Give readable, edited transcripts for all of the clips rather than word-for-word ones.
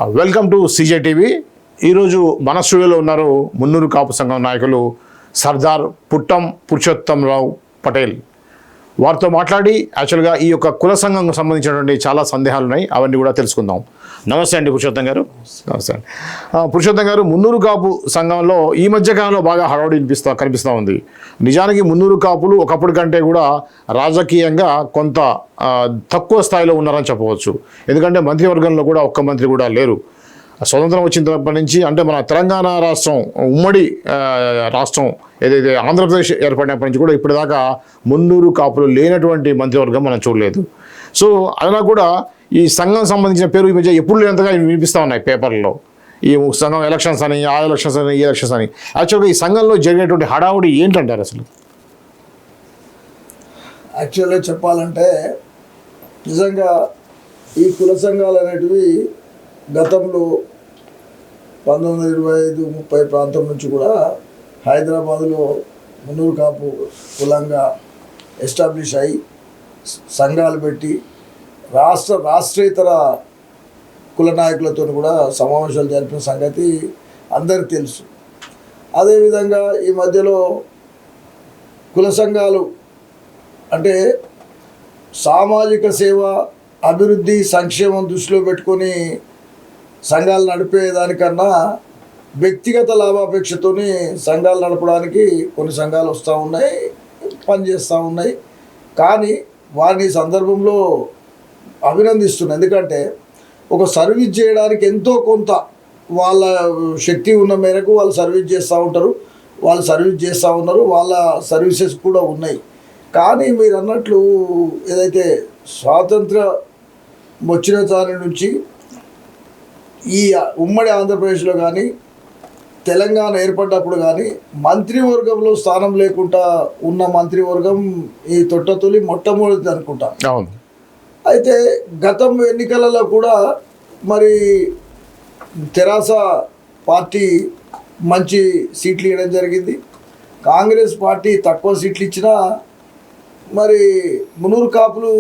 Welcome to CJ TV. ఈరోజు మన స్టూడియోలో ఉన్నారు మున్నూరు కాపు సంఘం నాయకులు సర్దార్ పుట్టం పురుషోత్తంరావు పటేల్. వారితో మాట్లాడి యాక్చువల్గా ఈ యొక్క కుల సంఘంకు సంబంధించినటువంటి చాలా సందేహాలు ఉన్నాయి, అవన్నీ కూడా తెలుసుకుందాం. నమస్తే అండి పురుషోత్తం గారు. నమస్తే అండి పురుషోత్తం గారు. మున్నూరు కాపు సంఘంలో ఈ మధ్యకాలంలో బాగా హడావుడి కనిపిస్తూ ఉంది. నిజానికి మున్నూరు కాపులు ఒకప్పుడు కంటే కూడా రాజకీయంగా కొంత తక్కువ స్థాయిలో ఉన్నారని చెప్పవచ్చు. ఎందుకంటే మంత్రివర్గంలో కూడా ఒక్క మంత్రి కూడా లేరు. స్వతంత్రం వచ్చినప్పటి నుంచి, అంటే మన తెలంగాణ రాష్ట్రం ఉమ్మడి రాష్ట్రం ఏదైతే ఆంధ్రప్రదేశ్ ఏర్పడినప్పటి నుంచి కూడా ఇప్పటిదాకా మున్నూరు కాపులు లేనటువంటి మంత్రివర్గం మనం చూడలేదు. సో అయినా కూడా ఈ సంఘం సంబంధించిన పేరు ఈ మధ్య ఎప్పుడు లేనంతగా వినిపిస్తూ ఉన్నాయి పేపర్లలో. ఈ సంఘం ఎలక్షన్స్ అని, ఆ ఎలక్షన్స్ అని, ఈ ఎలక్షన్స్ అని. యాక్చువల్గా ఈ సంఘంలో జరిగినటువంటి హడావుడి ఏంటంటారు అసలు? యాక్చువల్గా చెప్పాలంటే నిజంగా ఈ కుల సంఘాలు అనేటివి గతంలో 1925-30 ప్రాంతం నుంచి కూడా హైదరాబాదులో మున్నూరు కాపు కులంగా ఎస్టాబ్లిష్ అయ్యి సంఘాలు పెట్టి రాష్ట్రేతర కుల నాయకులతో కూడా సమావేశాలు జరిపిన సంగతి అందరికీ తెలుసు. అదేవిధంగా ఈ మధ్యలో కుల సంఘాలు అంటే సామాజిక సేవ, అభివృద్ధి, సంక్షేమం దృష్టిలో పెట్టుకొని సంఘాలు నడిపేదానికన్నా వ్యక్తిగత లాభాపేక్షతోని సంఘాలు నడపడానికి కొన్ని సంఘాలు వస్తూ ఉన్నాయి, పనిచేస్తూ ఉన్నాయి. కానీ వారిని సందర్భంలో అభినందిస్తున్నాను. ఎందుకంటే ఒక సర్వీస్ చేయడానికి ఎంతో కొంత వాళ్ళ శక్తి ఉన్న మేరకు వాళ్ళు సర్వీస్ చేస్తూ ఉంటారు, వాళ్ళు సర్వీస్ చేస్తూ ఉన్నారు, వాళ్ళ సర్వీసెస్ కూడా ఉన్నాయి. కానీ మీరు అన్నట్లు ఏదైతే స్వాతంత్ర వచ్చిన దాని నుంచి ఈ ఉమ్మడి ఆంధ్రప్రదేశ్లో కానీ తెలంగాణ ఏర్పడ్డప్పుడు కానీ మంత్రివర్గంలో స్థానం లేకుండా ఉన్న మంత్రివర్గం ఈ తొట్టతొలి మొట్టమొదటిది అనుకుంటా. అవును. అయితే గతం ఎన్నికలలో కూడా మరి తెరాస పార్టీ మంచి సీట్లు ఇవ్వడం జరిగింది. కాంగ్రెస్ పార్టీ తక్కువ సీట్లు ఇచ్చినా మరి మున్నూరు కాపులు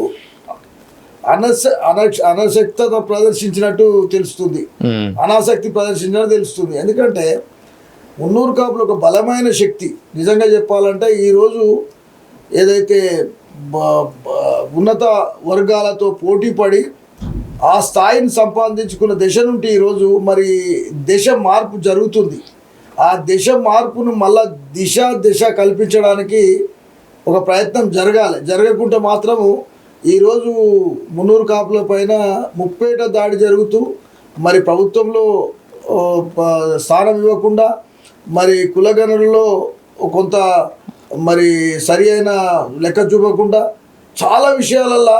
అనాసక్తత ప్రదర్శించినట్టు తెలుస్తుంది, అనాసక్తి ప్రదర్శించినట్టు తెలుస్తుంది. ఎందుకంటే మున్నూరు కాపులు ఒక బలమైన శక్తి. నిజంగా చెప్పాలంటే ఈరోజు ఏదైతే ఉన్నత వర్గాలతో పోటీ పడి ఆ స్థాయిని సంపాదించుకున్న దశ నుండి ఈరోజు మరి దశ మార్పు జరుగుతుంది. ఆ దశ మార్పును మళ్ళా దిశ కల్పించడానికి ఒక ప్రయత్నం జరగాలి. జరగకుంటే మాత్రము ఈరోజు మున్నూరు కాపుల పైన ముప్పేట దాడి జరుగుతూ మరి ప్రభుత్వంలో స్థానం ఇవ్వకుండా, మరి కులగణనలో కొంత మరి సరి అయిన లెక్క చూపకుండా చాలా విషయాలల్లో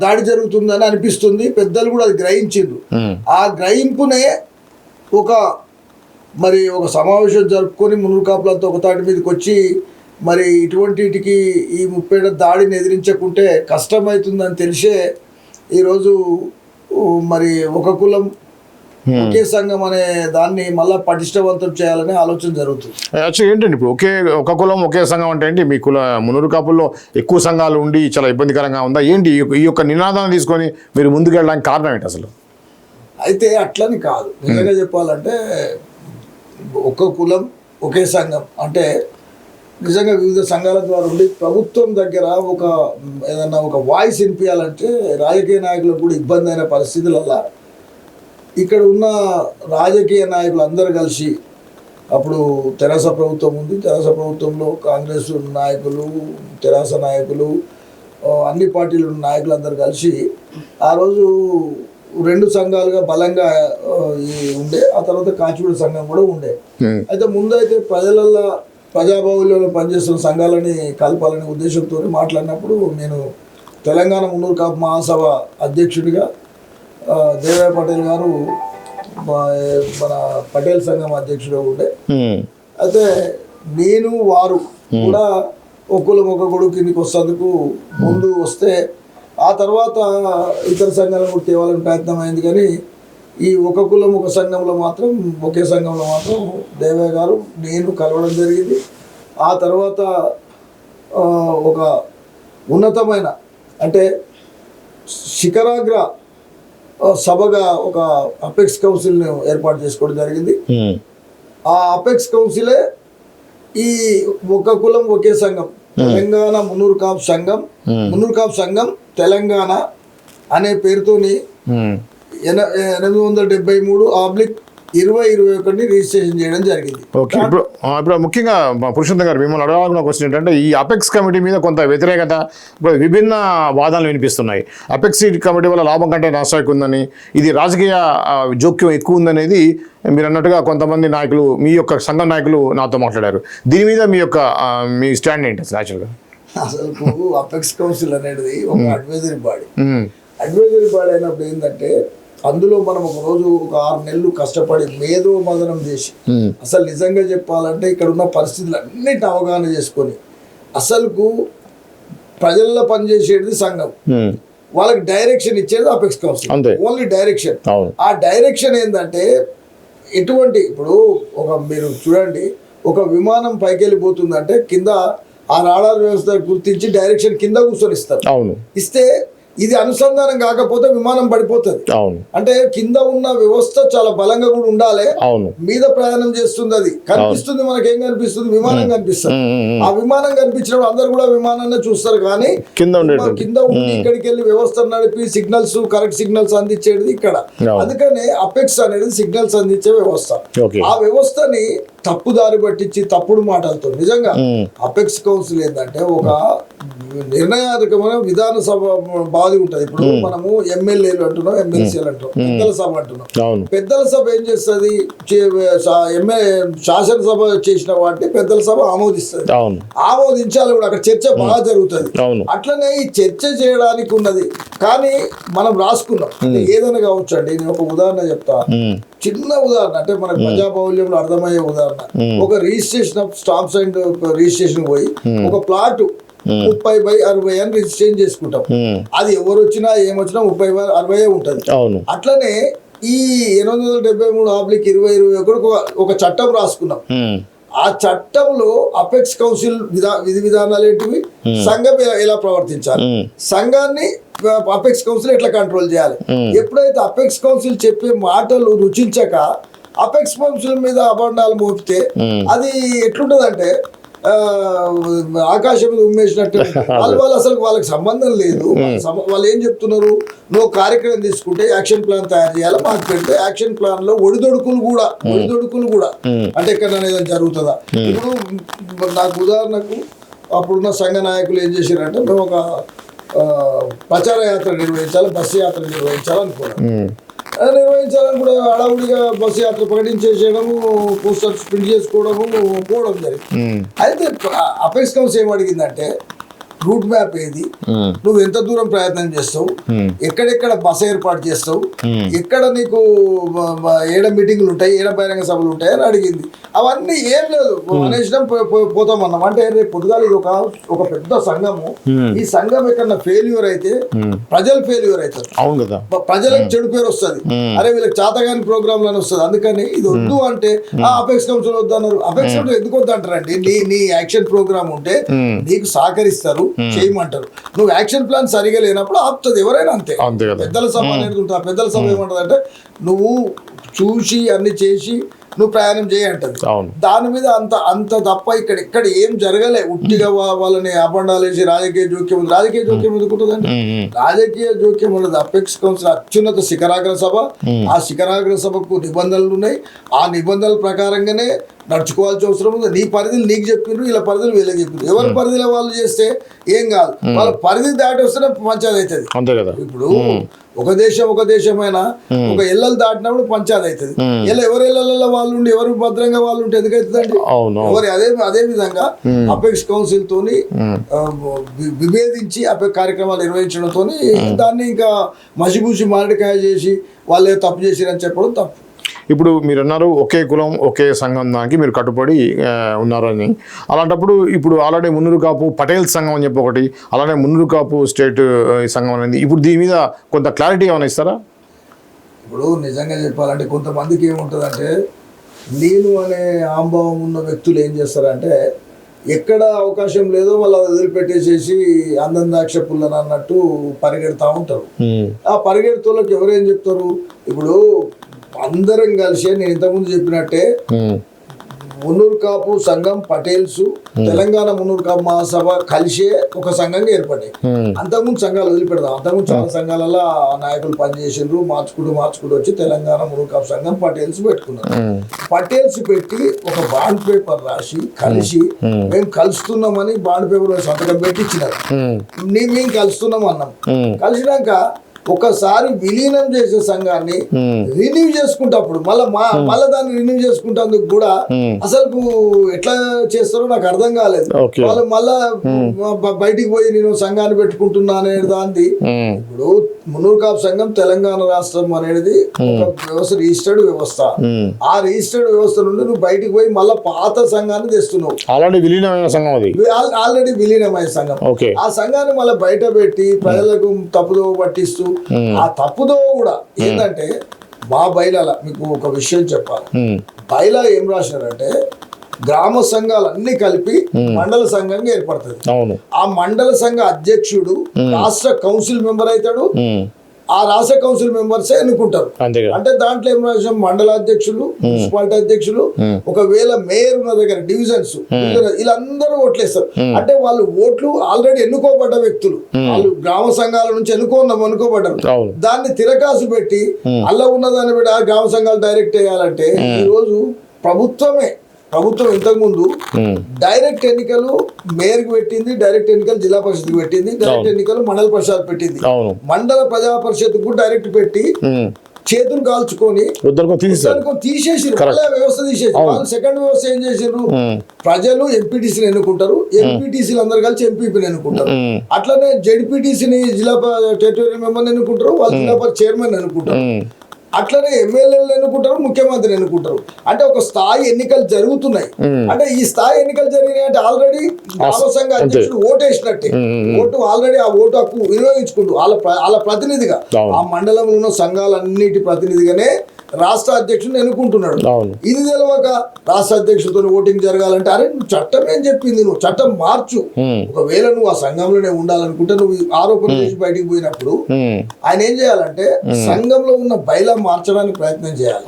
దాడి జరుగుతుందని అనిపిస్తుంది. పెద్దలు కూడా అది గ్రహించిండ్రు. ఆ గ్రహింపునే ఒక సమావేశం జరుపుకొని మున్నూరు కాపులంతా ఒక తాటి మీదకి వచ్చి మరి ఇటువంటికి ఈ ముప్పేట దాడిని ఎదిరించకుంటే కష్టమవుతుందని తెలిసే ఈరోజు మరి ఒక కులం ఒకే సంఘం అనే దాన్ని మళ్ళీ పటిష్టవంతం చేయాలనే ఆలోచన జరుగుతుంది. యాక్చువల్లీ ఏంటండి ఇప్పుడు ఒక కులం ఒకే సంఘం అంటే ఏంటి? మీ మున్నూరు కాపుల్లో ఎక్కువ సంఘాలు ఉండి చాలా ఇబ్బందికరంగా ఉందా ఏంటి? ఈ యొక్క నినాదాన్ని తీసుకొని మీరు ముందుకెళ్ళడానికి కారణం ఏంటి అసలు? అయితే అట్లని కాదు. నిజంగా చెప్పాలంటే ఒక కులం ఒకే సంఘం అంటే నిజంగా వివిధ సంఘాల ద్వారా ఉండి ప్రభుత్వం దగ్గర ఏదన్నా ఒక వాయిస్ వినిపించాలంటే రాజకీయ నాయకులకు కూడా ఇబ్బంది అయిన పరిస్థితులలో ఇక్కడ ఉన్న రాజకీయ నాయకులు అందరూ కలిసి, అప్పుడు తెరాస ప్రభుత్వం ఉంది, తెరాస ప్రభుత్వంలో కాంగ్రెస్ నాయకులు, తెరాస నాయకులు, అన్ని పార్టీలు ఉన్న నాయకులు అందరూ కలిసి ఆ రోజు 2 సంఘాలుగా బలంగా ఉండే. ఆ తర్వాత కాచిగూడ సంఘం కూడా ఉండే. అయితే ముందు అయితే ప్రజాబాహుల్యంలో పనిచేస్తున్న సంఘాలని కలపాలనే ఉద్దేశంతో మాట్లాడినప్పుడు నేను తెలంగాణ మున్నూరు కాపు మహాసభ అధ్యక్షుడిగా దేవయ్య పటేల్ గారు మన పటేల్ సంఘం అధ్యక్షుడిగా ఉండే. అయితే నేను వారు కూడా ఒక్కరు ఒక గొడుగు కిందికి వస్తేందుకు ముందు వస్తే ఆ తర్వాత ఇతర సంఘాలను కూడా తేవాలని ప్రయత్నం అయింది. కానీ ఈ ఒక కులం ఒక సంఘంలో మాత్రం ఒకే సంఘంలో మాత్రం దేవయ్య గారు నేను కలవడం జరిగింది. ఆ తర్వాత ఒక ఉన్నతమైన అంటే శిఖరాగ్ర సభగా ఒక అపెక్స్ కౌన్సిల్ని ఏర్పాటు చేసుకోవడం జరిగింది. ఆ అపెక్స్ కౌన్సిలే ఈ ఒక కులం ఒకే సంఘం తెలంగాణ మున్నూరు కాపు సంఘం తెలంగాణ అనే పేరుతోని 873/2021 రిజిస్ట్రేషన్ చేయడం జరిగింది. ఓకే, ఇప్పుడు ముఖ్యంగా పురుషోత్తం గారు మిమ్మల్ని అడగాలనుకున్న క్వశ్చన్ ఏంటంటే ఈ అపెక్స్ కమిటీ మీద కొంత వ్యతిరేకత, విభిన్న వాదనలు వినిపిస్తున్నాయి. అపెక్స్ కమిటీ వల్ల లాభం కంటే నష్టం ఉందని, ఇది రాజకీయ జోక్యం ఎక్కువ ఉందనేది మీరు అన్నట్టుగా కొంతమంది నాయకులు, మీ యొక్క సంఘం నాయకులు నాతో మాట్లాడారు. దీని మీద మీ స్టాండ్ ఏంటి అసలు యాక్చువల్గా? అసలు అపెక్స్ కౌన్సిల్ అనేది ఒక అడ్వైజరీ బాడీ. అడ్వైజరీ బాడీ అయినప్పుడు ఏంటంటే అందులో మనం ఒక రోజు ఒక 6 నెలలు కష్టపడి మేధో మదనం చేసి అసలు నిజంగా చెప్పాలంటే ఇక్కడ ఉన్న పరిస్థితులు అన్నిటిని అవగాహన చేసుకొని అసలుకు ప్రజల్లో పనిచేసేది సంఘం, వాళ్ళకి డైరెక్షన్ ఇచ్చేది అపెక్స్ కౌన్సిల్, ఓన్లీ డైరెక్షన్. ఆ డైరెక్షన్ ఏంటంటే ఎటువంటి ఇప్పుడు మీరు చూడండి, ఒక విమానం పైకి వెళ్ళిపోతుందంటే కింద ఆ రాడార్ వ్యవస్థ గుర్తించి డైరెక్షన్ కింద కూర్చొని ఇస్తారు. ఇస్తే ఇది అనుసంధానం కాకపోతే విమానం పడిపోతుంది. అంటే కింద ఉన్న వ్యవస్థ చాలా బలంగా కూడా ఉండాలి. మీద ప్రయాణం చేస్తుంది, అది కనిపిస్తుంది, మనకేం కనిపిస్తుంది? విమానం కనిపిస్తుంది. ఆ విమానం కనిపించినప్పుడు అందరు కూడా విమానాన్ని చూస్తారు, కానీ కింద ఉండి ఇక్కడికి వెళ్ళి వ్యవస్థ నడిపి సిగ్నల్స్, కరెక్ట్ సిగ్నల్స్ అందించేది ఇక్కడ. అందుకనే అపెక్స్ అనేది సిగ్నల్స్ అందించే వ్యవస్థ. ఆ వ్యవస్థని తప్పుదారి పట్టించి తప్పుడు మాటలతో నిజంగా అపెక్స్ కౌన్సిల్ ఏంటంటే ఒక నిర్ణయాత్మకమైన విధాన సభ బాధి ఉంటది. ఇప్పుడు మనము ఎమ్మెల్యేలు అంటున్నాం, ఎమ్మెల్సీలు అంటున్నాం, పెద్దల సభ అంటున్నాం. పెద్దల సభ ఏం చేస్తుంది? శాసనసభ చేసిన వాటిని పెద్దల సభ ఆమోదిస్తుంది. ఆమోదించాలి కూడా, అక్కడ చర్చ బాగా జరుగుతుంది. అట్లనే ఈ చర్చ చేయడానికి ఉన్నది, కానీ మనం రాసుకున్నాం. ఏదైనా కావచ్చు అండి. నేను ఒక ఉదాహరణ చెప్తా, చిన్న ఉదాహరణ, అంటే మనకు ప్రజాబాహుల్యంలో అర్థమయ్యే ఉదాహరణ. ఒక registration of stamps and registration పోయి ఒక ప్లాట్ 30/60 అని రిజిస్ట్రేషన్ చేసుకుంటాం. అది ఎవరు వచ్చినా ఏమొచ్చినా 30/60 ఉంటది. అట్లనే ఈ 873/2021 ఒక చట్టం రాసుకున్నాం. ఆ చట్టంలో అపెక్స్ కౌన్సిల్ విధి విధానాలు ఏంటివి, సంఘం ఎలా ప్రవర్తించాలి, సంఘాన్ని అపెక్స్ కౌన్సిల్ ఎట్లా కంట్రోల్ చేయాలి. ఎప్పుడైతే అపెక్స్ కౌన్సిల్ చెప్పే మాటలు రుచించక అపెక్స్ కౌన్సిల్ మీద అభండాలు మోపితే అది ఎట్లుంటదంటే ఆకాశం మీద ఉమ్మేసినట్టు. వాళ్ళు అసలు వాళ్ళకి సంబంధం లేదు. వాళ్ళు ఏం చెప్తున్నారు, నువ్వు కార్యక్రమం తీసుకుంటే యాక్షన్ ప్లాన్ తయారు చేయాలి, మాకు పెడితే యాక్షన్ ప్లాన్ లో ఒడిదొడుకులు కూడా అంటే ఎక్కడైనా ఏదైనా జరుగుతుందా? ఇప్పుడు నాకు ఉదాహరణకు అప్పుడున్న సంఘ నాయకులు ఏం చేశారంటే, మేము ఒక ప్రచార యాత్ర నిర్వహించాలి, బస్సు యాత్ర నిర్వహించాలనుకున్నాం. నిర్వహించాలని కూడా హడావుడిగా బస్సు యాత్ర ప్రకటించేసేయడము, పోస్టర్స్ ప్రింట్ చేసుకోవడము, పోవడం జరిగింది. అయితే అపెక్స్ కౌన్సిల్ ఏం అడిగిందంటే, రూట్ మ్యాప్ ఏది, నువ్వు ఎంత దూరం ప్రయత్నం చేస్తావు, ఎక్కడెక్కడ బస ఏర్పాటు చేస్తావు, ఎక్కడ నీకు ఏడ మీటింగ్లు ఉంటాయి, ఏడ బహిరంగ సభలు ఉంటాయి అని అడిగింది. అవన్నీ ఏం లేదు, అనేసినాం, పోతామన్నాం. అంటే రేపు పొద్దుగాల ఇది ఒక పెద్ద సంఘము. ఈ సంఘం ఎక్కడన్నా ఫెయిల్యూర్ అయితే ప్రజలు ఫెయిల్యూర్ అవుతారు. అవును కదా, ప్రజలకు చెడు పేరు వస్తుంది. అరే వీళ్ళకి చేతగాని ప్రోగ్రాంలు అని వస్తుంది. అందుకని ఇది వద్దు అంటే అపెక్స్ కౌన్సిల్ వద్దు అన్నారు. అపెక్స్ కౌన్సిల్ ఎందుకు వద్దు అంటారండి? నీ యాక్షన్ ప్రోగ్రామ్ ఉంటే నీకు సహకరిస్తారు, చేయమంటారు. నువ్వు యాక్షన్ ప్లాన్ సరిగా లేనప్పుడు ఆపుతుంది ఎవరైనా. అంతే. పెద్దల సభ అనేది ఉంటుంది. ఆ పెద్దల సభ ఏమంటది అంటే, నువ్వు చూసి అన్ని చేసి నువ్వు ప్రయాణం చేయంటది. దాని మీద అంత తప్ప ఇక్కడ ఏం జరగలే. ఉట్టిగా వాళ్ళని అబండాలు వేసి రాజకీయ జోక్యం ఎందుకుంటుందండి? రాజకీయ జోక్యం ఉన్నది. అపెక్స్ కౌన్సిల్ అత్యున్నత శిఖరాగ్ర సభ. ఆ శిఖరాగ్ర సభకు నిబంధనలు ఉన్నాయి. ఆ నిబంధనల ప్రకారంగానే నడుచుకోవాల్సిన అవసరం ఉంది. నీ పరిధిని నీకు చెప్పిండ్రు, వీళ్ళ పరిధిని వీళ్ళకి చెప్పిండ్రు. ఎవరి పరిధిలో వాళ్ళు చేస్తే ఏం కాదు, వాళ్ళ పరిధి దాటి వస్తేనే పంచాయతీ అవుతుంది. ఇప్పుడు ఒక దేశమైనా ఒక ఎల్లలు దాటినప్పుడు పంచాయతీ అవుతుంది. ఇలా ఎవరి ఎల్లలలో వాళ్ళు ఉండి ఎవరు భద్రంగా వాళ్ళు ఉంటే ఎందుకు అవుతుందండి? ఎవరి అదే విధంగా అపెక్స్ కౌన్సిల్ తోని విభేదించి అపెక్స్ కార్యక్రమాలు నిర్వహించడంతో దాన్ని ఇంకా మసిబూసి మారడికాయ చేసి వాళ్ళే తప్పు చేసిరని చెప్పడం తప్పు. ఇప్పుడు మీరు అన్నారు ఒకే కులం ఒకే సంఘం దానికి మీరు కట్టుబడి ఉన్నారు అని. అలాంటప్పుడు ఇప్పుడు ఆల్రెడీ మున్నూరు కాపు పటేల్ సంఘం అని చెప్పి ఒకటి, అలానే మున్నూరు కాపు స్టేట్ సంఘం అనేది, ఇప్పుడు దీని మీద కొంత క్లారిటీ ఏమైనా ఇస్తారా? ఇప్పుడు నిజంగా చెప్పాలంటే కొంతమందికి ఏముంటుందంటే, నేను అనే ఆంభావం ఉన్న వ్యక్తులు ఏం చేస్తారంటే ఎక్కడ అవకాశం లేదో వాళ్ళు వదిలిపెట్టేసేసి అందం దాక్ష పుల్లని అన్నట్టు పరిగెడతా ఉంటారు. ఆ పరిగెడుతులకు ఎవరేం చెప్తారు? ఇప్పుడు అందరం కలిసి నేను ఇంతకుముందు చెప్పినట్టే మున్నూరు కాపు సంఘం పటేల్స్ తెలంగాణ మున్నూరు కాపు మహాసభ కలిసే ఒక సంఘంగా ఏర్పడ్డాయి. అంతకుముందు సంఘాలు వదిలిపెడదాం. అంతకుముందు చాలా సంఘాలలో నాయకులు పనిచేసిండ్రు, మార్చుకుంటూ వచ్చి తెలంగాణ మున్నూరు కాపు సంఘం పటేల్స్ పెట్టుకున్నారు. పటేల్స్ పెట్టి ఒక బాండ్ పేపర్ రాసి కలిసి మేము కలుస్తున్నామని బాండ్ పేపర్ సంతకం పెట్టి ఇచ్చినారు. మేము కలుస్తున్నాం అన్నాం. కలిసినాక ఒకసారి విలీనం చేసే సంఘాన్ని రిన్యూ చేసుకుంటప్పుడు మళ్ళా దాన్ని రిన్యూ చేసుకుంటేందుకు కూడా అసలు ఎట్లా చేస్తారో నాకు అర్థం కాలేదు. వాళ్ళు మళ్ళా బయటికి పోయి నేను సంఘాన్ని పెట్టుకుంటున్నా అనేది దాన్ని. ఇప్పుడు మున్నూరు కాపు సంఘం తెలంగాణ రాష్ట్రం అనేది ఒక వ్యవస్థ, రిజిస్టర్డ్ వ్యవస్థ. ఆ రిజిస్టర్డ్ వ్యవస్థ నుండి నువ్వు బయటికి పోయి మళ్ళా పాత సంఘాన్ని తెస్తున్నావు. ఆల్రెడీ విలీనమైన సంఘం. ఆ సంఘాన్ని మళ్ళీ బయట పెట్టి ప్రజలకు తప్పుదో పట్టిస్తూ, ఆ తప్పుదో కూడా ఏంటంటే మా బైలాల మీకు ఒక విషయం చెప్పాలి. బైలా ఏం రాసినారంటే గ్రామ సంఘాలు అన్ని కలిపి మండల సంఘంగా ఏర్పడుతుంది. ఆ మండల సంఘ అధ్యక్షుడు రాష్ట్ర కౌన్సిల్ మెంబర్ అవుతాడు. ఆ రాష్ట్ర కౌన్సిల్ మెంబర్స్ ఎన్నుకుంటారు. అంటే దాంట్లో ఏం రాసాం? మండల అధ్యక్షులు, మున్సిపాలిటీ అధ్యక్షులు, ఒకవేళ మేయర్ ఉన్న దగ్గర డివిజన్స్, వీళ్ళందరూ ఓట్లేస్తారు. అంటే వాళ్ళు ఓట్లు ఆల్రెడీ ఎన్నుకోబడ్డ వ్యక్తులు, వాళ్ళు గ్రామ సంఘాల నుంచి ఎన్నుకోబడ్డారు. దాన్ని తిరకాసు పెట్టి అలా ఉన్నదాన్ని పెట్టి ఆ గ్రామ సంఘాలు డైరెక్ట్ వేయాలంటే ఈ రోజు ప్రభుత్వం ఇంతకు ముందు డైరెక్ట్ ఎన్నికలు మేయర్కి పెట్టింది, డైరెక్ట్ ఎన్నికలు జిల్లా పరిషత్కి పెట్టింది, డైరెక్ట్ ఎన్నికలు మండల పరిషత్ పెట్టింది. మండల ప్రజా పరిషత్ కు డైరెక్ట్ పెట్టి చేతులు కాల్చుకొని తీసేసారు. వ్యవస్థ తీసేసి వాళ్ళు సెకండ్ వ్యవస్థ ఏం చేసారు? ప్రజలు ఎంపీటీసీని ఎన్నుకుంటారు, ఎంపీటీసీలు అందరు కలిసి ఎంపీపీని ఎన్నుకుంటారు. అట్లనే జెడ్పీటీసీని జిల్లా టెరిటోరియల్ మెంబర్ని ఎన్నుకుంటారు, వాళ్ళు జిల్లా చైర్మన్ ఎన్నుకుంటారు. అట్లనే ఎమ్మెల్యేలు ఎన్నుకుంటారు, ముఖ్యమంత్రిని ఎన్నుకుంటారు. అంటే ఒక స్థాయి ఎన్నికలు జరుగుతున్నాయి. అంటే ఈ స్థాయి ఎన్నికలు జరిగినాయి అంటే ఆల్రెడీ గ్రామ సంఘ అధ్యక్షుడు ఓటేసినట్టే. ఓటు ఆల్రెడీ ఆ ఓటు హక్కు వినియోగించుకుంటూ వాళ్ళ ప్రతినిధిగా ఆ మండలంలో ఉన్న సంఘాలన్నిటి ప్రతినిధిగానే రాష్ట్ర అధ్యక్షుడిని ఎన్నుకుంటున్నాడు. ఇది తెలియక రాష్ట్ర అధ్యక్షుడితో ఓటింగ్ జరగాలంటే అరే నువ్వు చట్టం ఏం చెప్పింది, నువ్వు చట్టం మార్చు. ఒకవేళ నువ్వు ఆ సంఘంలోనే ఉండాలనుకుంటే నువ్వు ఆరోపణ చేసి బయటికి పోయినప్పుడు ఆయన ఏం చేయాలంటే సంఘంలో ఉన్న బైలా మార్చడానికి ప్రయత్నం చేయాలి,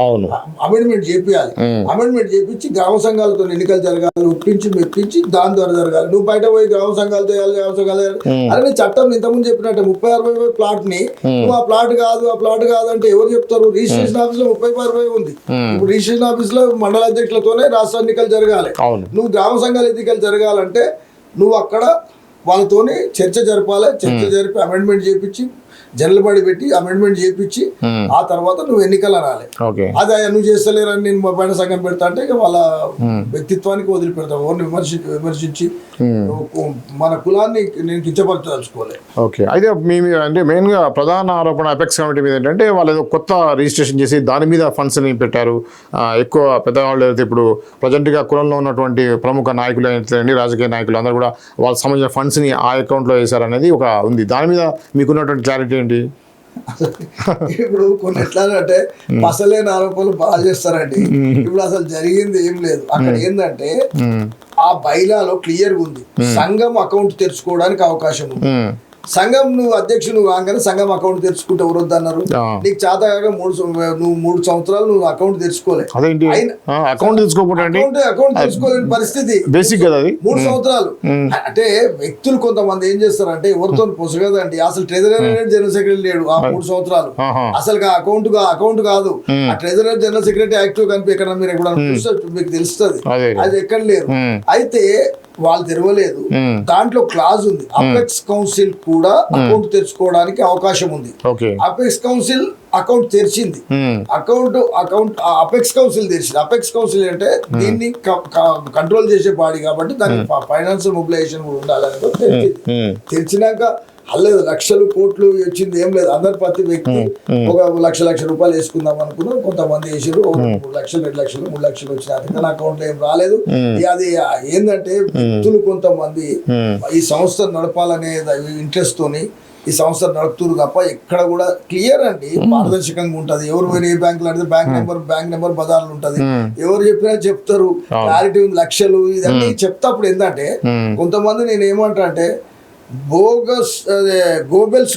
అమెండ్మెంట్ చేపియాలి. అమెండ్మెంట్ చేపించి గ్రామ సంఘాలతో ఎన్నికలు జరగాలి, ఒప్పించి మెప్పించి దాని ద్వారా జరగాలి. నువ్వు బయట పోయి గ్రామ సంఘాలు చేయాలి, గ్రామ సంఘాలు అరే నీ చట్టం ఇంతకుముందు చెప్పినట్టే 30-60 ప్లాట్ ని నువ్వు ఆ ప్లాట్ కాదు అంటే ఎవరు చెప్తారు? రిజిస్ట్రేషన్ ఆఫీస్ లో 30-60 ఉంది. ఇప్పుడు రిజిస్ట్రేషన్ ఆఫీస్ లో మండల అధ్యక్షులతోనే రాష్ట్ర ఎన్నికలు జరగాలి. నువ్వు గ్రామ సంఘాల ఎన్నికలు జరగాలంటే నువ్వు అక్కడ వాళ్ళతోని చర్చ జరపాలి. చర్చ జరిపి అమెండ్మెంట్ చేపించి జనరల్ బాడీ పెట్టి అమెండ్మెంట్ చేపించి ఆ తర్వాత నువ్వు ఎన్నికలు అనాలి. అదే నువ్వు చేస్తలేరని నేను మా బయట సంఘం పెడతా అంటే ఇక వాళ్ళ వ్యక్తిత్వానికి వదిలిపెడతావు. ఓన్లీ విమర్శించి మన కులాన్ని నేను కించపరచదలుచుకోలేదు. ఓకే, అయితే అంటే మెయిన్ గా ప్రధాన ఆరోపణ అపెక్స్ కమిటీ మీద ఏంటంటే వాళ్ళు ఏదో కొత్త రిజిస్ట్రేషన్ చేసి దాని మీద ఫండ్స్ ని పెట్టారు. ఎక్కువ పెద్దవాళ్ళు అయితే ఇప్పుడు ప్రజెంట్ గా కులంలో ఉన్నటువంటి ప్రముఖ నాయకులు అయితే రాజకీయ నాయకులు అందరూ కూడా వాళ్ళకి సంబంధించిన ఫండ్స్ ని ఆ అకౌంట్ లో వేశారు అనేది ఒక ఉంది. దాని మీద మీకున్నటువంటి క్లారిటీ ఏంటి? ఇప్పుడు కొన్ని ఎట్లా అంటే అసలేని ఆరోపణలు బాగా చేస్తారండి. ఇప్పుడు అసలు జరిగింది ఏం లేదు. అక్కడ ఏంటంటే ఆ బైలాలో క్లియర్గా ఉంది సంఘం అకౌంట్ తెరుచుకోవడానికి అవకాశం ఉంది. సంఘం నువ్వు అధ్యక్షుడు కాగానే సంఘం అకౌంట్ తెరుచుకుంటే ఎవరు వద్దన్నారు? నీకు చేత కాక 3 సంవత్సరాలు నువ్వు అకౌంట్ తెరుచుకోలేదు. అకౌంట్ తెరుచుకోలేని పరిస్థితి బేసిక్ కదా 3 సంవత్సరాలు. అంటే వ్యక్తులు కొంతమంది ఏం చేస్తారంటే ఎవరితో పొసగదండి. అసలు ట్రెజరీ జనరల్ సెక్రటరీ లేడు ఆ 3 సంవత్సరాలు. అసలు అకౌంట్ కాదు. ఆ ట్రెజరీ జనరల్ సెక్రటరీ యాక్టివ్ కనిపి ఎక్కడ మీరు ఎక్కడ మీకు తెలుస్తుంది. అది ఎక్కడ లేరు. అయితే వాళ్ళు తెరవలేదు. దాంట్లో క్లాజ్ ఉంది అపెక్స్ కౌన్సిల్ కూడా అకౌంట్ తెరుచుకోవడానికి అవకాశం ఉంది. అపెక్స్ కౌన్సిల్ అకౌంట్ తెరిచింది. అపెక్స్ కౌన్సిల్ తెరిచింది. అపెక్స్ కౌన్సిల్ అంటే దీన్ని కంట్రోల్ చేసే బాడీ కాబట్టి దానికి ఫైనాన్షియల్ మొబిలైజేషన్ కూడా ఉండాలని తెరిచినాక అల్లేదు లక్షలు కోట్లు వచ్చింది ఏం లేదు. అందరు ప్రతి వ్యక్తి ఒక లక్ష రూపాయలు వేసుకుందాం అనుకున్నారు. కొంతమంది వేసారు 3 లక్షలు 2 లక్షలు 3 లక్షలు వచ్చినాయి. నా అకౌంట్ లో ఏం రాలేదు. అది ఏంటంటే వ్యక్తులు కొంతమంది ఈ సంస్థ నడపాలనే ఇంట్రెస్ట్ తోని ఈ సంస్థ నడుపుతురు తప్ప ఎక్కడ కూడా క్లియర్ అండి, పారదర్శకంగా ఉంటది. ఎవరు పోయిన ఏ బ్యాంకులు అంటే బ్యాంక్ నెంబర్ బజార్లు ఉంటది, ఎవరు చెప్పినా చెప్తారు, క్లారిటీ ఉంది, లక్షలు ఇదన్నీ చెప్తా. అప్పుడు ఏంటంటే కొంతమంది నేను ఏమంటా అంటే బోగస్ గోబెల్స్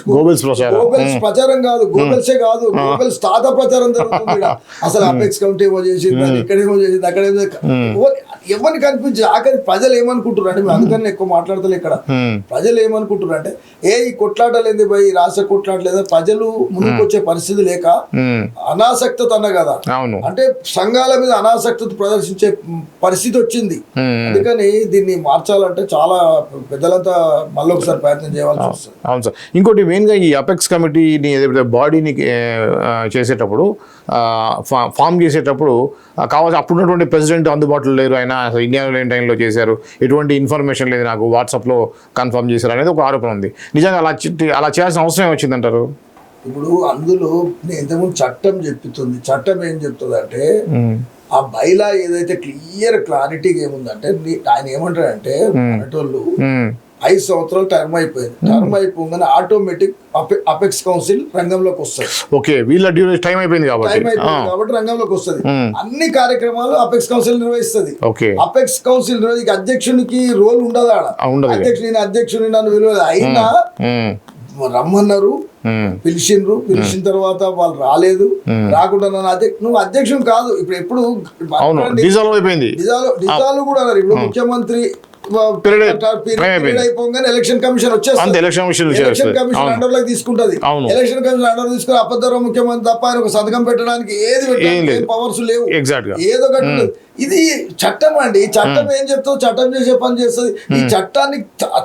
ప్రచారం కాదు, గోబెల్సే కాదు, గోబెల్స్ తాత ప్రచారం జరుగుతుంది ఈడ. అసలు అపెక్స్ కమిటీ ఏమో చేసింది, ఇక్కడేమో చేసింది, అక్కడేమో ఎవరిని కనిపించి ఆఖరి ప్రజలు ఏమనుకుంటున్నారు అంటే, మేము అందుకని ఎక్కువ మాట్లాడతలే ఇక్కడ. ప్రజలు ఏమనుకుంటున్నారు అంటే ఈ కొట్లాటలేదు భయ్, రాష్ట్ర కొట్లాటలేదు, ప్రజలు ముందుకు వచ్చే పరిస్థితి లేక అనాసక్తత అన్న కదా, అంటే సంఘాల మీద అనాసక్తత ప్రదర్శించే పరిస్థితి వచ్చింది. అందుకని దీన్ని మార్చాలంటే చాలా పెద్దలంతా మళ్ళీ ఒకసారి ప్రయత్నం చేయాల్సి వస్తుంది. అవును సార్. ఇంకోటి మెయిన్గా ఈ అపెక్స్ కమిటీని ఏదైతే బాడీని చేసేటప్పుడు ఫామ్ చేసేటప్పుడు కావాల్సి అప్పుడున్నటువంటి ప్రెసిడెంట్ అందుబాటులో లేరు, ఆయన ఇండియాలో లేని టైంలో చేశారు, ఎటువంటి ఇన్ఫర్మేషన్ లేదు, నాకు వాట్సాప్లో కన్ఫర్మ్ చేశారు అనేది ఒక ఆరోపణ ఉంది. నిజంగా అలా చేయాల్సిన అవసరం వచ్చిందంటారు? ఇప్పుడు అందులో నేను ఇంతకుముందు చట్టం చెప్తుంది, చట్టం ఏం చెప్తుంది అంటే ఆ బైలా ఏదైతే క్లారిటీగా ఏముందంటే ఆయన ఏమంటాడంటే మనటోళ్ళు 5 సంవత్సరాలు టర్మ్ అయిపోయింది, టర్మ్ అయిపోగానే ఆటోమేటిక్ అపెక్స్ కౌన్సిల్ రంగంలోకి వస్తుంది. ఓకే, వీళ్ళ డ్యూరేషన్ టైం అయిపోయింది కాబట్టి రంగంలోకి వస్తుంది. అన్ని కార్యక్రమాలు అపెక్స్ కౌన్సిల్ నిర్వహిస్తుంది. అపెక్స్ కౌన్సిల్ అధ్యక్షునికి రోల్ ఉండదు ఆడ, అధ్యక్షుని నన్ను విలువలేదు, అయినా రమ్మన్నారు, పిలిచిన తర్వాత వాళ్ళు రాలేదు, రాకుండా నువ్వు అధ్యక్షుడు కాదు. ఇప్పుడు ఎప్పుడు డిజాల్వ్ కూడా అన్నారు. ఇప్పుడు ముఖ్యమంత్రి అయిపోగానే ఎలక్షన్ కమిషన్ వచ్చేస్తుంది, ఎలక్షన్ కమిషన్ అండర్ లోకి తీసుకుంటది. ఎలక్షన్ కమిషన్ అండర్ తీసుకుని అబద్ధరావు ముఖ్యమంత్రి తప్ప ఆయన ఒక సంతకం పెట్టడానికి ఏది పవర్స్ లేవు, ఏదో ఒకటి. ఇది చట్టం అండి, చట్టం ఏం చెప్తావు, చట్టం చేసే పని చేస్తుంది. ఈ చట్టాన్ని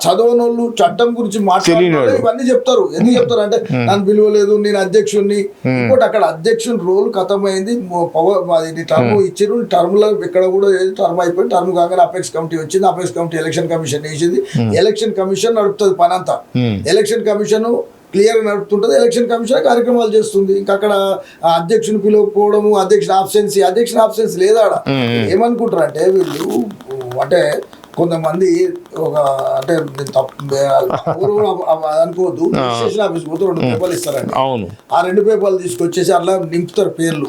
చదవనోళ్ళు, చట్టం గురించి మాట్లాడే ఇవన్నీ చెప్తారు. ఎందుకు చెప్తారు అంటే నన్ను పిలువలేదు, నేను అధ్యక్షుడిని. ఇంకోటి అక్కడ అధ్యక్షుని రోల్ ఖతమైంది, టర్మ్ ఇచ్చారు, టర్మ్ లో ఇక్కడ కూడా టర్మ్ అయిపోయింది. టర్మ్ కాగానే అపెక్స్ కమిటీ వచ్చింది, అపెక్స్ కమిటీ ఎలక్షన్ కమిషన్ వేసింది, ఎలక్షన్ కమిషన్ నడుపుతుంది పనంతా. ఎలక్షన్ కమిషన్ క్లియర్ నడుపుతుంటది, ఎలక్షన్ కమిషన్ కార్యక్రమాలు చేస్తుంది. ఇంకా అక్కడ అధ్యక్షుని పిలవకపోవడము, అధ్యక్షుని ఆబ్సెన్స్ లేదా. ఏమనుకుంటారు అంటే వీళ్ళు అంటే కొంతమంది ఒక అంటే అనుకోవద్దు, రిజిస్ట్రేషన్ ఆఫీస్ పోతే 2 పేపర్లు ఇస్తారండి. ఆ 2 పేపర్లు తీసుకొచ్చేసి అలా నింపుతారు పేర్లు.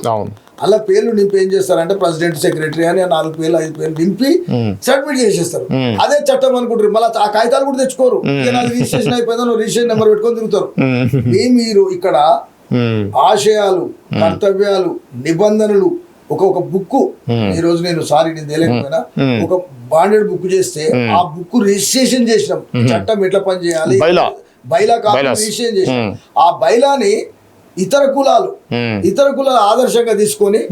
అలా పేర్లు నింపి ఏం చేస్తారంటే ప్రెసిడెంట్, సెక్రటరీ అని 4 పేర్లు 5 పేర్లు నింపి సబ్మిట్ చేసేస్తారు. అదే చట్టం అనుకుంటారు. మళ్ళీ ఆ కాగితాలు కూడా తెచ్చుకోరు, రిజిస్ట్రేషన్ అయిపోయిందా రిజిస్ట్రేషన్ నెంబర్ పెట్టుకొని తిరుగుతారు. మీరు ఇక్కడ ఆశయాలు, కర్తవ్యాలు, నిబంధనలు ఒక బుక్, ఈ రోజు నేను తెలియకపోయినా ఒక బాండెడ్ బుక్ చేస్తే ఆ బుక్ రిజిస్ట్రేషన్ చేసినాం, చట్టం ఎట్లా పని చేయాలి, బైలా కాపీ రిజిస్ట్రేషన్ చేసినాం. ఆ బైలాని ఇతర కులాలు ఆదర్శంగా తీసుకున్నాయి.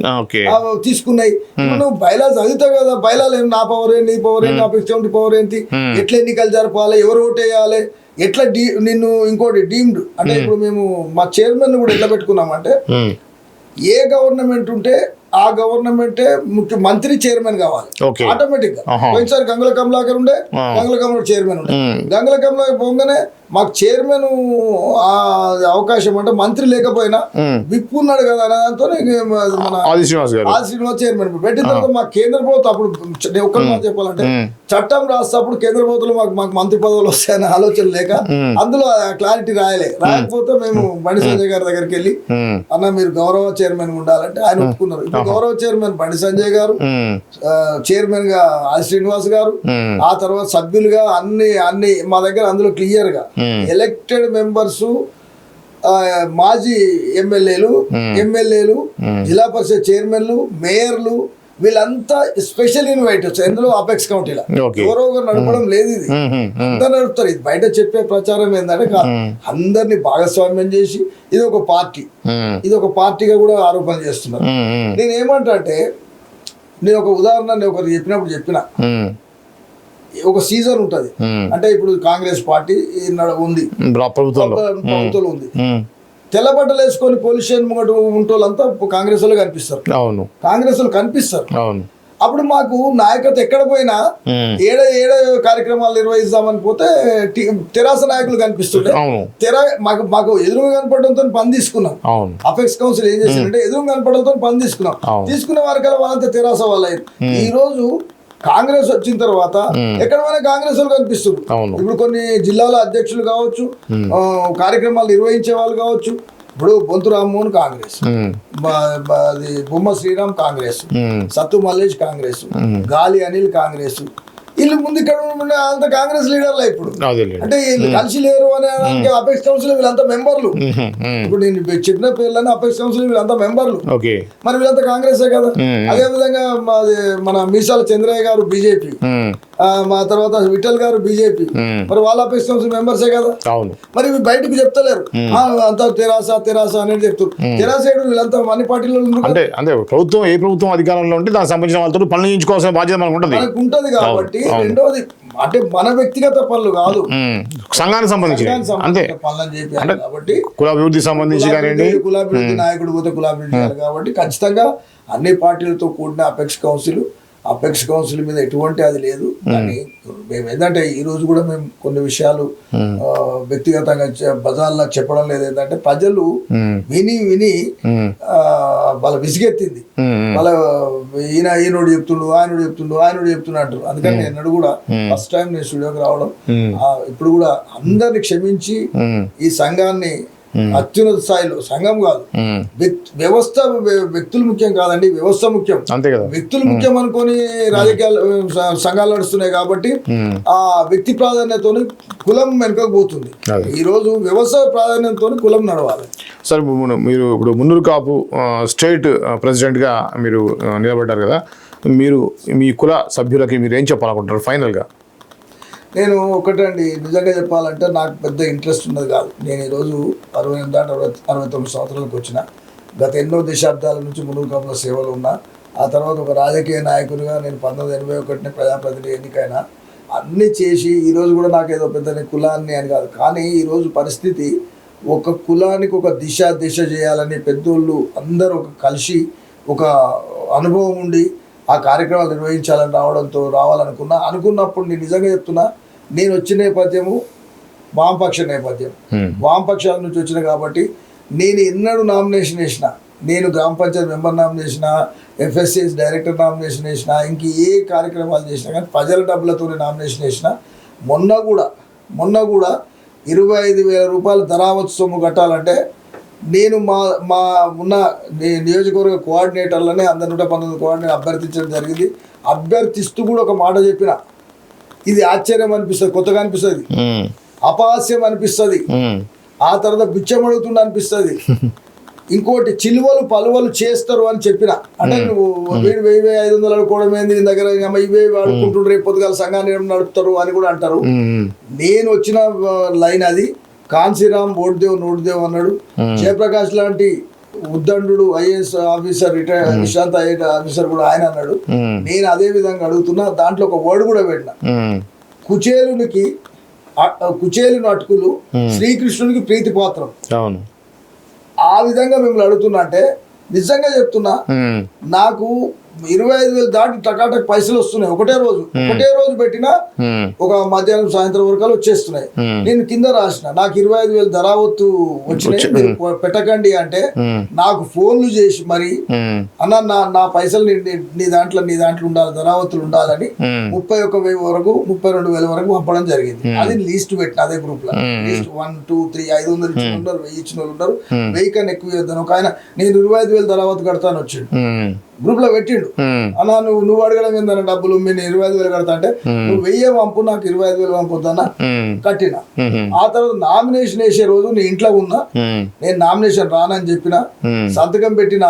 నువ్వు బైలా చదువుతావు కదా, బైలాలు ఏం నా పవర్ ఏంటి, నీ పవర్ ఏంటి, నా పెస్టి పవర్ ఏంటి, ఎట్లా ఎన్నికలు జరపాలి, ఎవరు ఓటేయాలి, ఎట్లా నిన్ను ఇంకోటి డీమ్డ్ అంటే ఇప్పుడు మేము మా చైర్మన్ కూడా ఎట్లా పెట్టుకున్నామంటే ఏ గవర్నమెంట్ ఉంటే ఆ గవర్నమెంటే మంత్రి చైర్మన్ కావాలి ఆటోమేటిక్ గా. పోయినసారి గంగుల కమలాకర్ ఉండే, గంగుల కమలాకర్ చైర్మన్ ఉండే, గంగుల కమలాకర్ పోగానే మాకు చైర్మన్ అవకాశం అంటే మంత్రి లేకపోయినా విప్ ఉన్నాడు కదా అనే దాంతో మన ఆది శ్రీనివాస్ చైర్మన్ పెట్టిన తర్వాత మా కేంద్ర ప్రభుత్వం అప్పుడు ఒక్కరి మాట చెప్పాలంటే చట్టం రాసేటప్పుడు కేంద్ర ప్రభుత్వంలో మాకు మంత్రి పదవులు వస్తాయనే ఆలోచన లేక అందులో క్లారిటీ రాయకపోతే మేము బండి సంజయ్ గారి దగ్గరికి వెళ్ళి అన్న మీరు గౌరవ చైర్మన్ ఉండాలంటే ఆయన ఒప్పుకున్నారు. ఇప్పుడు గౌరవ చైర్మన్ బండి సంజయ్ గారు, చైర్మన్ గా ఆది శ్రీనివాస్ గారు, ఆ తర్వాత సభ్యులుగా అన్ని మా దగ్గర అందులో క్లియర్ గా ఎలక్టెడ్ మెంబర్స్, మాజీ ఎమ్మెల్యేలు, జిల్లా పరిషత్ చైర్మన్లు, మేయర్లు, వీళ్ళంతా స్పెషల్ ఇన్వైటర్స్. ఎందులో అపెక్స్ కమిటీలో ఎవరో ఒకరు నడపడం లేదు, ఇది అందరు నడుపుతారు. ఇది బయట చెప్పే ప్రచారం ఏంటంటే అందరినీ భాగస్వామ్యం చేసి ఇది ఒక పార్టీగా కూడా ఆరోపణ చేస్తున్నారు. నేనేమంటా అంటే నేను ఒక ఉదాహరణ ఒకరు చెప్పిన ఒక సీజన్ ఉంటది అంటే ఇప్పుడు కాంగ్రెస్ పార్టీ ఉంది, ప్రభుత్వంలో ఉంది, తెల్ల బట్టలు వేసుకొని పోలీస్ స్టేషన్ ముంగట ఉంటోళ్ళంతా కాంగ్రెస్ వాళ్ళు కనిపిస్తారు. అప్పుడు మాకు నాయకత్వం ఎక్కడ పోయినా ఏడ కార్యక్రమాలు నిర్వహిస్తామని పోతే తెరాస నాయకులు కనిపిస్తుంటే మాకు ఎదురుగా కనపడడంతో పని తీసుకున్నాం. అపెక్స్ కౌన్సిల్ ఏం చేసిందంటే ఎదురుగా కనపడడంతో పని తీసుకున్న వారికల్లా వాళ్ళంతా తెరాస వాళ్ళు. ఈ రోజు కాంగ్రెస్ వచ్చిన తర్వాత ఎక్కడ పోయినా కాంగ్రెస్ వాళ్ళు కనిపిస్తుంది. అవును. ఇప్పుడు కొన్ని జిల్లాల అధ్యక్షులు కావచ్చు, కార్యక్రమాలు నిర్వహించే వాళ్ళు కావచ్చు. ఇప్పుడు బొంతు రామ్మోహన్ కాంగ్రెస్, అది బొమ్మ శ్రీరామ్ కాంగ్రెస్, సత్తు మల్లేష్ కాంగ్రెస్, గాలి అనిల్ కాంగ్రెస్. వీళ్ళు ముందు ఇక్కడ అంత కాంగ్రెస్ లీడర్లే. ఇప్పుడు అంటే వీళ్ళు కలిసి లేరు అనే అపెక్స్ కౌన్సిల్ వీళ్ళంతా మెంబర్లు. ఇప్పుడు నేను చెప్పిన పేర్లని అపెక్స్ కౌన్సిల్ వీళ్ళంతా మెంబర్లు. మరి వీళ్ళంతా కాంగ్రెసే కదా. అదే విధంగా మన మీసాల చంద్రయ్య గారు బీజేపీ, మా తర్వాత విఠల్ గారు బీజేపీ. మరి వాళ్ళ అపెక్స్ కౌన్సిల్ మెంబర్సే కదా. మరి బయటకు చెప్తలేరు, అంతా తెరాస అనేది చెప్తారు. తెరాస వీళ్ళంతా అన్ని పార్టీలో అంటే ప్రభుత్వం ఏ ప్రభుత్వం అధికారంలో ఉంటే దానికి సంబంధించిన వాళ్ళతో పనులు చేయించుకోవాల్సిన బాధ్యత మనకు ఉంటది కాబట్టి. రెండోది అంటే మన వ్యక్తిగత పనులు కాదు, సంఘానికి సంబంధించి పనులను చేయాలి కాబట్టి. కులాభివృద్ధి సంబంధించి కులాభివృద్ధి నాయకుడు పోతే కులాభివృద్ధి చేయాలి కాబట్టి ఖచ్చితంగా అన్ని పార్టీలతో కూడిన అపెక్స్ కౌన్సిల్ మీద ఎటువంటి అది లేదు. కానీ మేము ఏంటంటే ఈ రోజు కూడా మేము కొన్ని విషయాలు వ్యక్తిగతంగా బజార్లో చెప్పడం లేదు. ఏంటంటే ప్రజలు విని వాళ్ళ విసిగెత్తింది. వాళ్ళ ఈయనోడు చెప్తుండు, ఆయనోడు చెప్తుండు అంటారు. అందుకని నేను ఎన్నడూ కూడా ఫస్ట్ టైం నేను స్టూడియోకి రావడం, ఇప్పుడు కూడా అందరిని క్షమించి ఈ సంఘాన్ని అత్యున్నత స్థాయిలో, సంఘం కాదు వ్యవస్థ, వ్యక్తులు ముఖ్యం కాదండి, వ్యవస్థ ముఖ్యం. వ్యక్తులు ముఖ్యం అనుకొని రాజకీయాలు సంఘాలు నడుస్తున్నాయి కాబట్టి ఆ వ్యక్తి ప్రాధాన్యతతో కులం వెనుకపోతుంది. ఈ రోజు వ్యవస్థ ప్రాధాన్యతతో కులం నడవాలి. సార్, మీరు ఇప్పుడు మున్నూరు కాపు స్టేట్ ప్రెసిడెంట్ గా మీరు నిలబడ్డారు కదా, మీరు మీ కుల సభ్యులకి మీరు ఏం చెప్పాలనుకుంటారు ఫైనల్గా? నేను ఒకటండి, నిజంగా చెప్పాలంటే నాకు పెద్ద ఇంట్రెస్ట్ ఉన్నది కాదు. నేను ఈరోజు 68-69 సంవత్సరాలకు వచ్చిన, గత ఎన్నో దశాబ్దాల నుంచి మున్నూరు కాపుల సేవలు ఉన్నా. ఆ తర్వాత ఒక రాజకీయ నాయకునిగా నేను 1981 ప్రజాప్రతినిధి ఎన్నికైనా అన్నీ చేసి ఈరోజు కూడా నాకు ఏదో పెద్ద కులాన్ని అని కాదు. కానీ ఈరోజు పరిస్థితి ఒక కులానికి ఒక దిశ చేయాలని పెద్దోళ్ళు అందరూ కలిసి ఒక అనుభవం ఉండి ఆ కార్యక్రమాలు నిర్వహించాలని అనుకున్నప్పుడు నేను నిజంగా చెప్తున్నా, నేను వచ్చిన నేపథ్యము వామపక్ష నేపథ్యం, వామపక్షాల నుంచి వచ్చిన కాబట్టి నేను ఎన్నడూ నామినేషన్ వేసిన, నేను గ్రామ panchayati member nomination, FSCS director nomination వేసిన, ఇంక ఏ కార్యక్రమాలు చేసినా కానీ ప్రజల డబ్బులతోనే నామినేషన్ వేసిన. మొన్న కూడా 25,000 రూపాయలు ధరావత్ సొమ్ము కట్టాలంటే నేను మా ఉన్న నియోజకవర్గ కోఆర్డినేటర్లనే 119 కోఆర్డినేటర్ అభ్యర్థించడం జరిగింది. అభ్యర్థిస్తూ కూడా ఒక మాట చెప్పిన, ఇది ఆశ్చర్యం అనిపిస్తుంది, కొత్తగా అనిపిస్తుంది, అపహాస్యం అనిపిస్తుంది, ఆ తర్వాత బిచ్చం అడుగుతుండ అనిపిస్తుంది, ఇంకోటి పలువలు చేస్తారు అని చెప్పిన. అంటే నువ్వు 1,500 అనుకోవడం ఏంది, నీ దగ్గర ఇవే వాడుకుంటుండ్రు, రేపు పొద్దుగాల సంఘాన్ని నడుపుతారు అని కూడా అంటారు. నేను వచ్చిన లైన్ అది. కాన్సీరామ్ నోటిదేవ్ అన్నాడు. జయప్రకాష్ లాంటి ఉద్దండు ఐఏఎస్ ఆఫీసర్, రిటైర్ విశ్రాంత ఐఏఎస్ ఆఫీసర్ కూడా ఆయన అన్నాడు. నేను అదే విధంగా అడుగుతున్నా. దాంట్లో ఒక వర్డ్ కూడా పెట్టిన, కుచేలుని అటుకులు శ్రీకృష్ణునికి ప్రీతి పాత్రం. ఆ విధంగా మిమ్మల్ని అడుగుతున్నా అంటే నిజంగా చెప్తున్నా, నాకు 25,000 దాటి టకాటక్ పైసలు వస్తున్నాయి. ఒకటే రోజు పెట్టినా ఒక మధ్యాహ్నం సాయంత్రం వరకు వచ్చేస్తున్నాయి. నేను కింద రాసిన, నాకు 25,000 ధరావత్తు వచ్చినాయి, మీరు పెట్టకండి అంటే నాకు ఫోన్లు చేసి మరి అన్న నా పైసలు నీ దాంట్లో ఉండాలి, ధరావత్తులు ఉండాలని 31,000 వరకు 32,000 వరకు పంపడం జరిగింది. అది లిస్ట్ పెట్టిన అదే గ్రూప్ లో. లిస్ట్ 1, 2, 3 500 ఇచ్చిన ఉన్నారు, 1000 ఇచ్చిన వాళ్ళు ఉన్నారు. 1000 కన్నా ఎక్కువ ఇద్దాను. ఒక ఆయన నేను 25,000 ధరావత్తు కడతాను వచ్చాడు, గ్రూప్ లో పెట్టిండు. అన్నా నువ్వు అడగడం ఏందన్న డబ్బులు, నేను 25,000 కడతా అంటే నువ్వు 1000 పంపు, నాకు 25,000 పంపుద్దన్నా కట్టిన. ఆ తర్వాత నామినేషన్ వేసే రోజు నీ ఇంట్లో ఉన్నా, నేను నామినేషన్ రానని చెప్పిన, సంతకం పెట్టించిన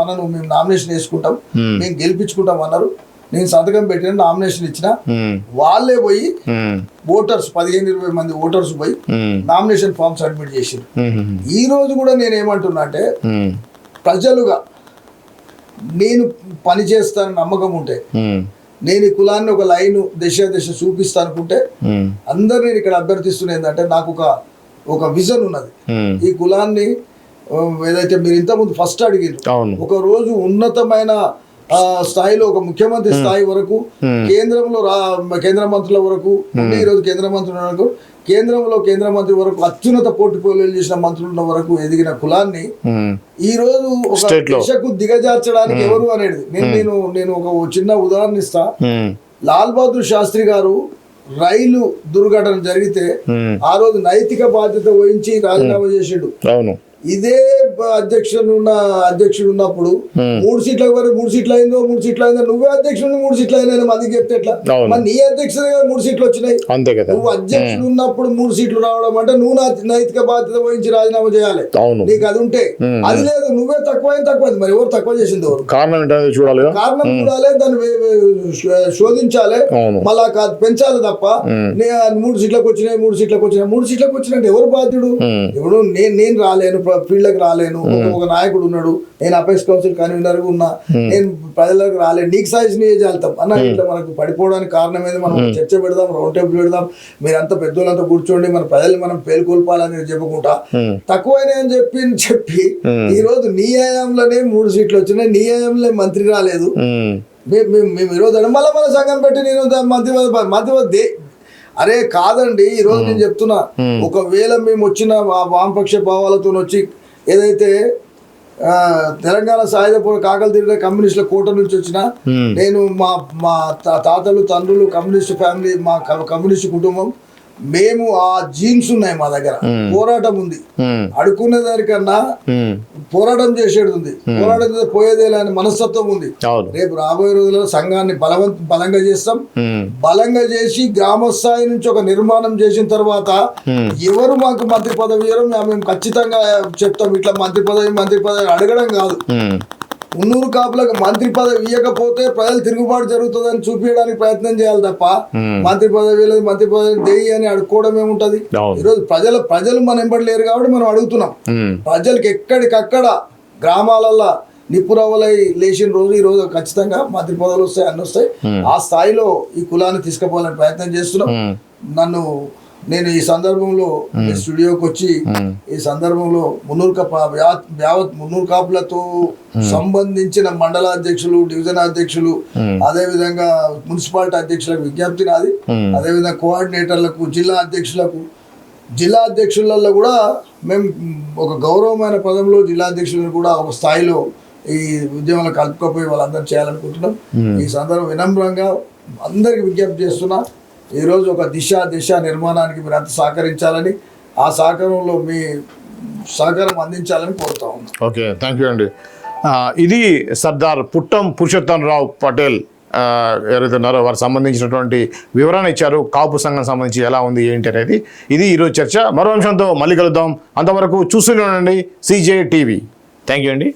అన్న, నువ్వు మేము నామినేషన్ వేసుకుంటాం, మేము గెలిపించుకుంటాం అన్నారు. నేను సంతకం పెట్టిన, నామినేషన్ ఇచ్చిన. వాళ్ళే పోయి ఓటర్స్ 15-20 మంది ఓటర్స్ పోయి నామినేషన్ ఫామ్ సబ్మిట్ చేసారు. ఈ రోజు కూడా నేను ఏమంటున్నా అంటే, ప్రజలుగా నేను పని చేస్తానని నమ్మకం ఉంటే, నేను ఈ కులాన్ని ఒక లైన్ దశ చూపిస్తా అనుకుంటే, అందరు నేను ఇక్కడ అభ్యర్థిస్తున్నా ఏంటంటే, నాకు ఒక విజన్ ఉన్నది. ఈ కులాన్ని ఏదైతే మీరు ఇంతకుముందు ఫస్ట్ అడిగారు, ఒక రోజు ఉన్నతమైన స్థాయిలో ఒక ముఖ్యమంత్రి స్థాయి వరకు, కేంద్రంలో కేంద్ర మంత్రుల వరకు, ఈ రోజు కేంద్ర మంత్రుల వరకు కేంద్రంలో కేంద్ర మంత్రి వరకు అత్యున్నత పోర్ట్ఫోలియోలు చేసిన మంత్రులు ఉన్న వరకు ఎదిగిన కులాన్ని ఈ రోజు ఒక State లో. దిశకు దిగజార్చడానికి ఎవరు అనేది నేను ఒక చిన్న ఉదాహరణ ఇస్తా. లాల్ బహదూర్ శాస్త్రి గారు రైలు దుర్ఘటన జరిగితే ఆ రోజు నైతిక బాధ్యత వహించి రాజీనామా చేసిండు. అవును. ఇదే అధ్యక్షుడు ఉన్నప్పుడు 3 సీట్లకు వరకు 3 సీట్లు అయిందో నువ్వే అధ్యక్షుడు 3 సీట్లు అయినా మందికి చెప్తే ఎట్లా? అవును. మరి నీ అధ్యక్షుడు 3 సీట్లు వచ్చినాయి. అంతే కదా. నువ్వు అధ్యక్షుడు ఉన్నప్పుడు 3 సీట్లు రావడం అంటే నువ్వు నైతిక బాధ్యత వహించి రాజీనామా చేయాలి. అవును. నీకు అది ఉంటే అది లేదు, నువ్వే తక్కువైంది. మరి ఎవరు తక్కువ చేసింది? ఎవరు కారణం ఏంటనేది చూడాలి కదా. కారణం చూడాలి, దాన్ని శోధించాలి, అవును. మళ్ళా పెంచాలి తప్ప 3 సీట్లకు వచ్చినాయి 3 సీట్లకు వచ్చినట్టు ఎవరు బాధ్యుడు? ఇప్పుడు నేను రాలేను, ఫీల్డ్కి రాలేను, ఒక నాయకుడు ఉన్నాడు, నేను అపెక్స్ కౌన్సిల్ కన్వీనర్ ఉన్నా, నేను ప్రజలకు రాలేను, నీకు సైజ్ వెళ్తాం అన్న. ఇట్లా మనకు పడిపోవడానికి కారణం ఏంది? మనం చర్చ పెడదాం, రౌండ్ టేబుల్ పెడదాం, మీరంతా పెద్దోళ్ళంతా కూర్చోండి, మన ప్రజల్ని మనం పేలుకొల్పాలని చెప్పుకుంటా తక్కువైనా అని చెప్పి ఈ రోజు నీ హయాంలోనే 3 సీట్లు వచ్చినాయి, నీ హయాంలో మంత్రి రాలేదు. మేము ఈరోజు మళ్ళీ మన సంఘం పెట్టి నేను మంత్రి అరే కాదండి. ఈ రోజు నేను చెప్తున్నా, ఒకవేళ మేము వచ్చిన వామపక్ష భావాలతో వచ్చి ఏదైతే తెలంగాణ సాయుధ కాకలు తిరిగిన కమ్యూనిస్టుల కోట నుంచి వచ్చిన నేను మా తాతలు తండ్రులు కమ్యూనిస్ట్ ఫ్యామిలీ, మా కమ్యూనిస్ట్ కుటుంబం, మేము ఆ జీన్స్ ఉన్నాయి మా దగ్గర. పోరాటం ఉంది, అడుక్కునే దానికన్నా పోరాటం చేసేది ఉంది, పోరాటం పోయేదేలే అనే మనస్తత్వం ఉంది. రేపు రాబోయే రోజుల్లో సంఘాన్ని బలంగా చేస్తాం. బలంగా చేసి గ్రామ స్థాయి నుంచి ఒక నిర్మాణం చేసిన తర్వాత ఎవరు మాకు మంత్రి పదవి ఇవ్వరు, మేము ఖచ్చితంగా చెప్తాం. ఇట్లా మంత్రి పదవి అడగడం కాదు, మున్నూరు కాపులకు మంత్రి పదవి ఇవ్వకపోతే ప్రజలు తిరుగుబాటు జరుగుతుందని చూపించడానికి ప్రయత్నం చేయాలి తప్ప మంత్రి పదవి లేదు, మంత్రి పదవి దేయి అని అడుక్కోవడం ఏముంటది? ఈరోజు ప్రజలు మన ఎంబడి లేరు కాబట్టి మనం అడుగుతున్నాం. ప్రజలకు ఎక్కడికక్కడ గ్రామాలల్లో నిపురవలై లేచిన రోజు ఈ రోజు ఖచ్చితంగా మంత్రి పదవులు వస్తాయి, అన్ని వస్తాయి. ఆ స్థాయిలో ఈ కులాన్ని తీసుకుపోవాలని ప్రయత్నం చేస్తున్నాం. నేను ఈ సందర్భంలో స్టూడియోకి వచ్చి ఈ సందర్భంలో మున్నూరు కాపులతో సంబంధించిన మండల అధ్యక్షులు, డివిజన్ అధ్యక్షులు, అదే విధంగా మున్సిపాలిటీ అధ్యక్షులకు విజ్ఞప్తి నాది. అదే విధంగా కోఆర్డినేటర్లకు, జిల్లా అధ్యక్షులలో కూడా మేము ఒక గౌరవమైన పదంలో జిల్లా అధ్యక్షులను కూడా ఒక స్థాయిలో ఈ ఉద్యమంలో కలుపుకపోయి వాళ్ళందరూ చేయాలనుకుంటున్నాం. ఈ సందర్భం వినమ్రంగా అందరికి విజ్ఞప్తి చేస్తున్నా. ఈరోజు ఒక దిశ నిర్మాణానికి మీరు అంత సహకరించాలని, ఆ సహకారంలో మీ సహకారం అందించాలని కోరుతా ఉన్నాం. ఓకే, థ్యాంక్ యూ అండి. ఇది సర్దార్ పుట్టం పురుషోత్తం రావు పటేల్ ఎవరైతే ఉన్నారో వారికి సంబంధించినటువంటి వివరణ ఇచ్చారు. కాపు సంఘం సంబంధించి ఎలా ఉంది ఏంటి అనేది ఇది ఈరోజు చర్చ. మరో అంశంతో మళ్ళీ కలుద్దాం. అంతవరకు చూస్తూనే ఉండండి CJ TV. థ్యాంక్ యూ అండి.